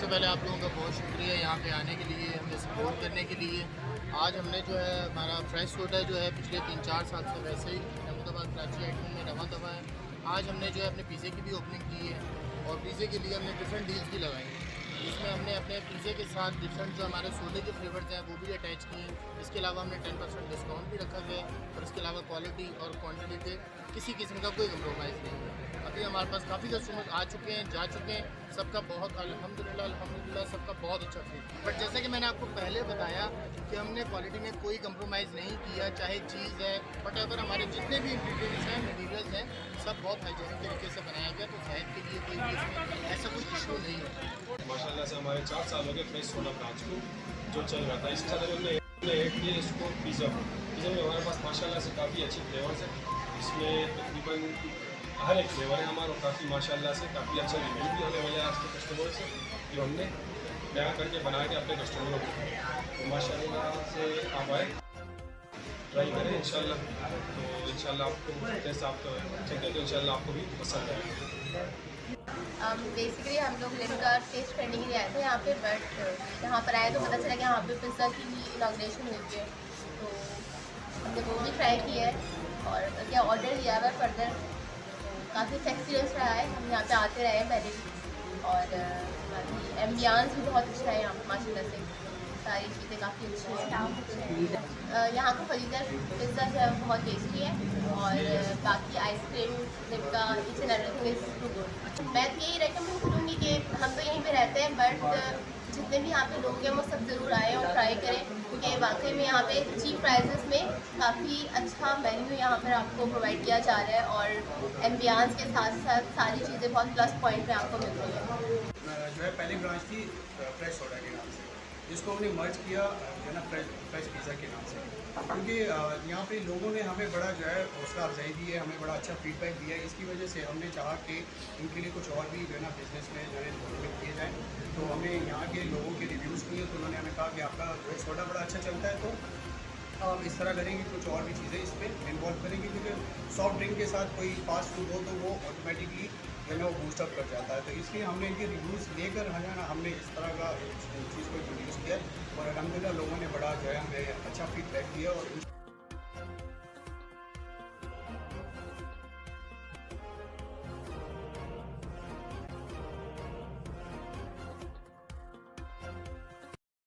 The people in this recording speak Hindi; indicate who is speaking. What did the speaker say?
Speaker 1: सबसे पहले आप लोगों का बहुत शुक्रिया यहाँ पे आने के लिए, हमें सपोर्ट करने के लिए। आज हमने जो है हमारा फ्रेश सोडा जो है पिछले 3-4 साल से वैसे ही अहमदाबाद कराची आइटम में रवा दवा है। आज हमने जो है अपने पिज़्ज़े की भी ओपनिंग की है और पिज़्ज़े के लिए हमने डिफरेंट डील्स भी लगाई हैं। इसमें हमने अपने पिज़्ज़े के साथ डिफरेंट जो हमारे सोडे के फ्लेवर्स हैं वो भी अटैच किए हैं। इसके अलावा हमने 10% डिस्काउंट भी रखा गया है और इसके अलावा क्वालिटी और क्वांटिटी पे किसी किस्म का कोई कंप्रोमाइज़ नहीं है। अभी हमारे पास काफ़ी कस्टमर्स आ चुके हैं, जा चुके हैं, सबका बहुत अल्हम्दुलिल्लाह सबका बहुत अच्छा फीड। बट जैसे कि मैंने आपको पहले बताया कि हमने क्वालिटी में कोई कंप्रोमाइज़ नहीं किया, चाहे चीज़ है बट अगर हमारे जितने भी इंग्रीडियंट्स हैं, मटीरियल्स हैं, सब बहुत हाइजीनिक तरीके से बनाया गया, तो सेहत के लिए कोई भी इसमें ऐसा कोई इशू नहीं है।
Speaker 2: माशाल्लाह से हमारे 4 साल हो गए फ्रेश सोडा ब्रांच को जो चल रहा था। इस तरह हमने ऐड किया इसको पिज़्ज़ा में हमारे पास माशाल्लाह से काफ़ी अच्छी फ्लेवर्स है। इसमें तकरीबन हर एक फ्लेवर है हमारा, काफ़ी माशाल्लाह से काफ़ी अच्छा रिव्यू भी हमें मिला आज के कस्टमर से, जो हमने नया करके बना के अपने कस्टमरों को। तो माशाल्लाह से आप आए, ट्राई करें इंशाल्लाह। तो इंशाल्लाह आपको जैसा आप ठीक है तो इंशाल्लाह आपको भी पसंद आएगा।
Speaker 3: बेसिकली हम लोग लिनका टेस्ट करने के लिए आए थे यहाँ पे, बट यहाँ पर आए तो पता चला कि यहाँ पे पिज़्ज़ा की भी इनाग्रेशन हुई है, तो हमने वो भी ट्राई किया है और क्या ऑर्डर दिया हुआ है फर्दर। काफ़ी अच्छा एक्सपीरियंस रहा है, हम यहाँ पे आते रहे हैं पहले भी, और बाकी एम्बियंस भी बहुत अच्छा है यहाँ पर माशाल्लाह से, सारी चीज़ें काफ़ी अच्छी हैं। यहाँ का फरीदा पिज़्ज़ा जो है बहुत टेस्टी है और बाकी ice cream Limca each and everything is too good. मैं यही रेकमेंड करूँगी कि हम तो यहीं पे रहते हैं बट जितने भी यहाँ पे लोग हैं वो सब ज़रूर आएँ और ट्राई करें, क्योंकि वाकई में यहाँ पे चीप प्राइसेस में काफ़ी अच्छा मेन्यू यहाँ पर आपको प्रोवाइड किया जा रहा है और एम्बियंस के साथ साथ सारी चीज़ें बहुत प्लस पॉइंट में आपको मिल रही है।
Speaker 4: जो है पहली ब्रांच थी फ्रेश सोडा के नाम से, जिसको हमने मर्ज किया जो है ना फ्रेश पिज़्ज़ा के नाम से, क्योंकि यहाँ पे लोगों ने हमें बड़ा जो है हौसला अफजाई दी है, हमें बड़ा अच्छा फीडबैक दिया है। इसकी वजह से हमने चाहा कि इनके लिए कुछ और भी जो है ना बिज़नेस में जो है इन्वॉल्वमेंट किए जाएँ। तो हमने यहाँ के लोगों के रिव्यूज़ किए तो उन्होंने हमें कहा कि आपका जो सोडा बड़ा अच्छा चलता है, तो हम इस तरह करेंगे, कुछ और भी चीज़ें इस पर इन्वॉल्व करेंगे, क्योंकि सॉफ्ट ड्रिंक के साथ कोई फास्ट फूड हो तो वो ऑटोमेटिकली जो है ना वो बूस्टअप कर जाता है। तो इसलिए हमने इनके रिव्यूज़ लेकर है ना हमने इस तरह का चीज़ को इंट्रोड्यूस किया और अलहमदिल्ला लोगों ने बड़ा जो है हमें अच्छा फीडबैक दिया और